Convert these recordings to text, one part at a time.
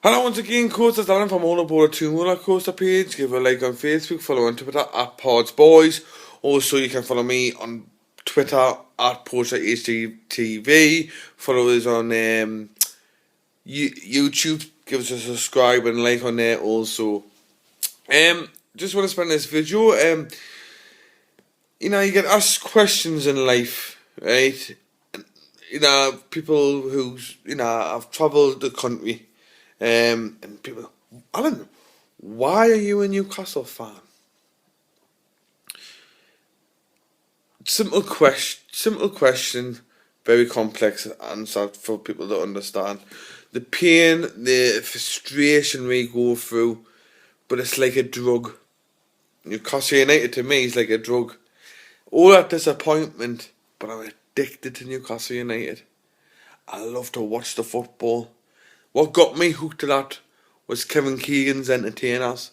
Hello once again, coasters. Darren from All Aboard a Two Roller Coaster page. Give a like on Facebook, follow on Twitter at Pods Boys. Also, you can follow me on Twitter at PosterHDTV. Follow us on YouTube. Give us a subscribe and like on there also. Just want to spend this video. You get asked questions in life, right? People who's have travelled the country. And people, Alan, why are you a Newcastle fan? Simple question, very complex answer for people to understand. The pain, the frustration we go through, but it's like a drug. Newcastle United to me is like a drug. All that disappointment, but I'm addicted to Newcastle United. I love to watch the football. What got me hooked to that was Kevin Keegan's Entertainers.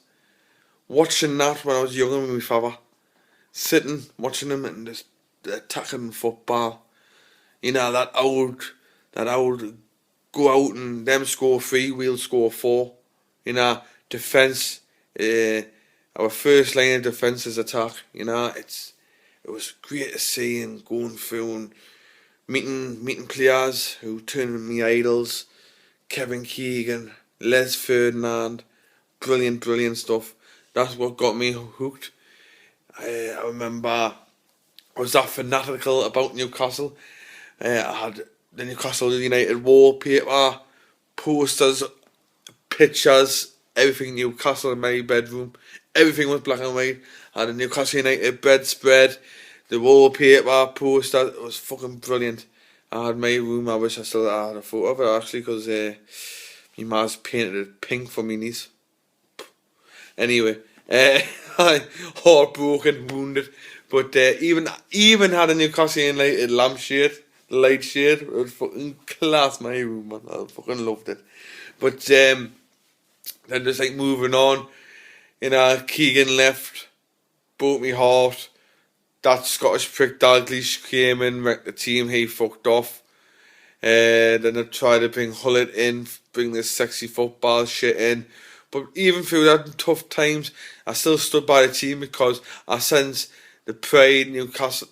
Watching that when I was younger with my father. Sitting, watching him and just attacking football. That old go out and them score three, we'll score four. Defence, our first line of defence is attack. It was great to see and going through and meeting players who turned into me idols. Kevin Keegan, Les Ferdinand, brilliant stuff. That's what got me hooked. I remember I was that fanatical about Newcastle. I had the Newcastle United wallpaper, posters, pictures, everything Newcastle in my bedroom. Everything was black and white. I had a Newcastle United bedspread, the wallpaper, poster. It was fucking brilliant. I had my room. I wish I still had a photo of it actually, because my ma's painted it pink for me niece. Anyway, heartbroken, wounded, but even had a Newcastle United lampshade, light shade. It was fucking class. My room, man. I fucking loved it. But then just like moving on, Keegan left, broke me heart. That Scottish prick Dalglish came in, wrecked the team, he fucked off. Then I tried to bring Hullet in, bring this sexy football shit in. But even through that tough times, I still stood by the team because I sense the pride, Newcastle,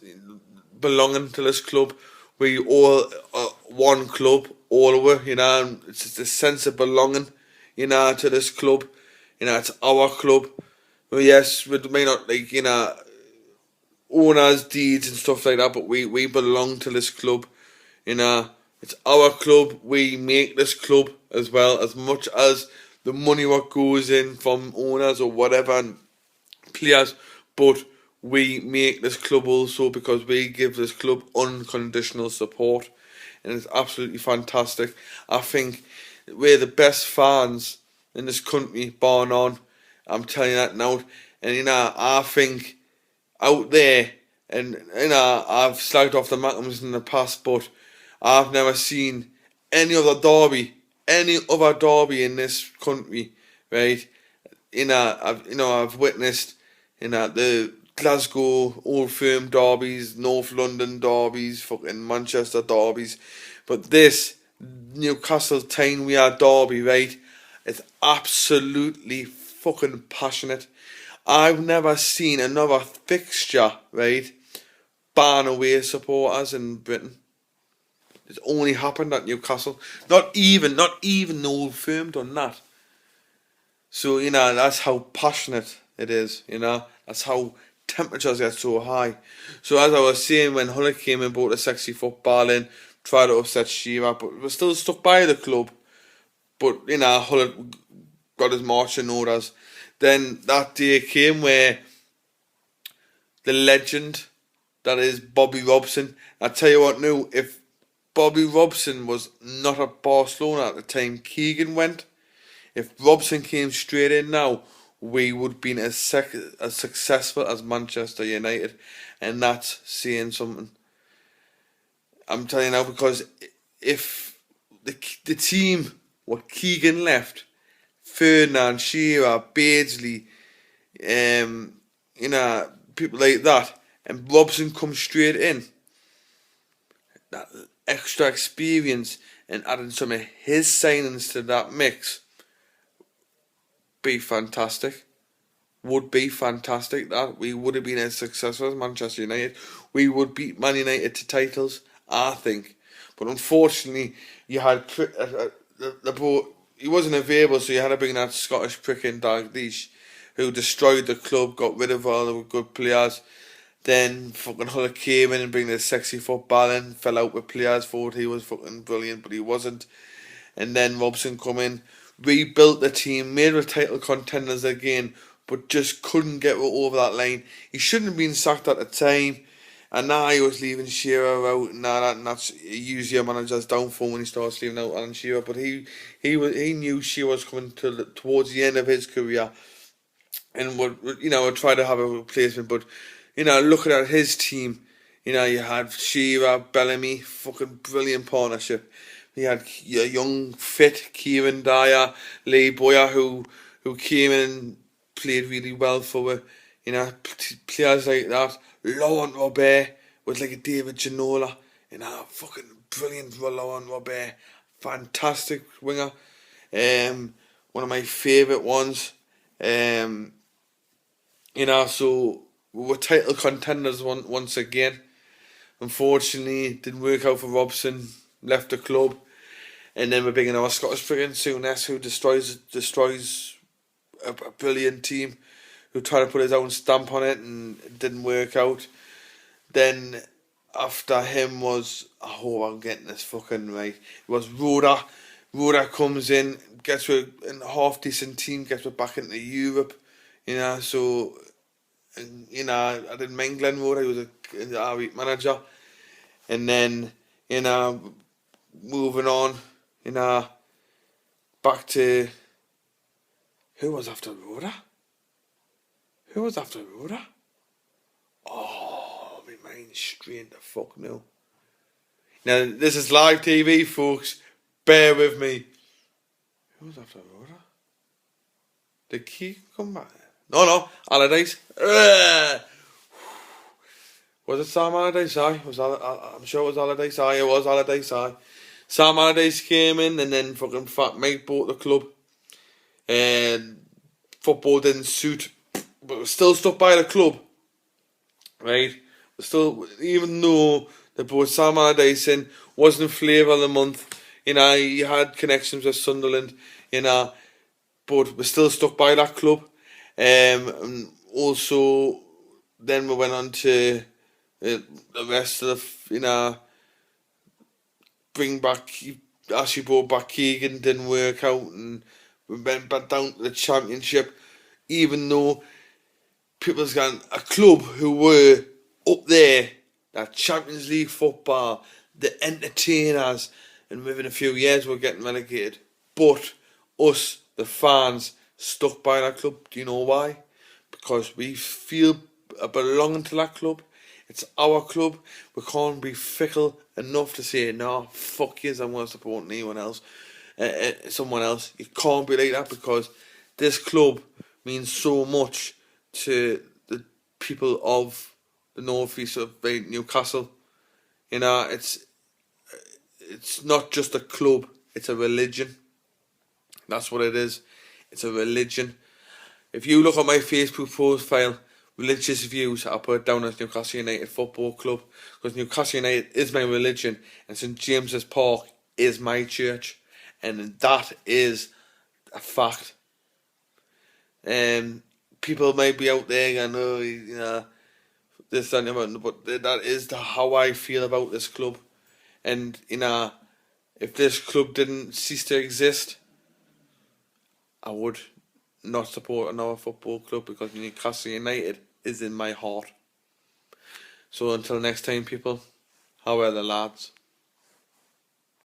belonging to this club. We all one club, all over, and it's just a sense of belonging, to this club. It's our club. Well, yes, we may not owners' deeds and stuff like that, but we belong to this club. It's our club. We make this club as well, as much as the money what goes in from owners or whatever and players, but we make this club also because we give this club unconditional support, and it's absolutely fantastic. I think we're the best fans in this country, bar none. I'm telling you that now, and I think out there, and I've slagged off the Mackhams in the past, but I've never seen any other derby in this country, right? I've witnessed the Glasgow Old Firm derbies, North London derbies, fucking Manchester derbies, but this Newcastle Tyne we are derby, right? It's absolutely fucking passionate. I've never seen another fixture, right, ban away supporters in Britain. It's only happened at Newcastle. Not even the Old Firm done that. So, that's how passionate it is, That's how temperatures get so high. So, as I was saying, when Hullet came and brought the sexy football in, tried to upset Shearer, but we're still stuck by the club. But, Hullet got his marching orders. Then that day came where the legend that is Bobby Robson. I tell you what, now, if Bobby Robson was not at Barcelona at the time Keegan went, if Robson came straight in now, we would have been as successful as Manchester United, and that's saying something. I'm telling you now, because if the team what Keegan left, Ferdinand, Shearer, Beardsley, people like that, and Robson comes straight in, that extra experience and adding some of his signings to that mix, be fantastic. Would be fantastic. That we would have been as successful as Manchester United. We would beat Man United to titles, I think. But unfortunately, you had the boat. He wasn't available, so you had to bring that Scottish prick in, Dalglish, who destroyed the club, got rid of all the good players. Then fucking Hull came in and bring the sexy football in, fell out with players, thought he was fucking brilliant, but he wasn't. And then Robson come in, rebuilt the team, made the title contenders again, but just couldn't get over that line. He shouldn't have been sacked at the time. And now he was leaving Shearer out, and that's usually a manager's downfall when he starts leaving out Alan Shearer. But he knew Shearer was coming towards the end of his career, and would try to have a replacement. But looking at his team, you had Shearer, Bellamy, fucking brilliant partnership. You had a young, fit Kieran Dyer, Lee Boyer, who came in and played really well for players like that. Laurent Robert was like a David Ginola, fucking brilliant Laurent Robert, fantastic winger. One of my favourite ones. So we were title contenders once again. Unfortunately, it didn't work out for Robson, left the club, and then we're bringing our Scottish friggin' Souness, who destroys a brilliant team, who tried to put his own stamp on it and it didn't work out. Then after him was, I hope I'm getting this fucking right, it was Roda. Roda comes in, gets with a half decent team, gets with back into Europe, so I didn't mind Glenn Roda, he was a alright manager. And then, moving on, back to, who was after Roda? Oh, my mind's straight the fuck now. Now, this is live TV, folks. Bear with me. Who was after Roda? Did Keith come back? No, Allardyce. Was it Sam Allardyce? I'm sure it was Allardyce. It was Allardyce. Sam Allardyce came in, and then fucking Fat Mike bought the club. And football didn't suit, but we're still stuck by the club, right? We're still, even though they brought Sam Allardyce in, wasn't flavour of the month, he had connections with Sunderland, but we're still stuck by that club. And also, then we went on to the rest of the, bring back, actually brought back Keegan, didn't work out, and we went back down to the Championship, even though people's gone, a club who were up there, that Champions League football, the entertainers, and within a few years we're getting relegated. But us, the fans, stuck by that club. Do you know why? Because we feel a belonging to that club. It's our club. We can't be fickle enough to say, no, fuck yous, I'm going to support anyone else. Someone else. You can't be like that, because this club means so much to the people of the northeast of Newcastle. It's not just a club, it's a religion. That's what it is. It's a religion. If you look at my Facebook profile, religious views, I put it down as Newcastle United Football Club, because Newcastle United is my religion, and St James's Park is my church. And that is a fact. People might be out there going, this and that, but that is how I feel about this club. And if this club didn't cease to exist, I would not support another football club, because Newcastle United is in my heart. So until next time, people, how are the lads?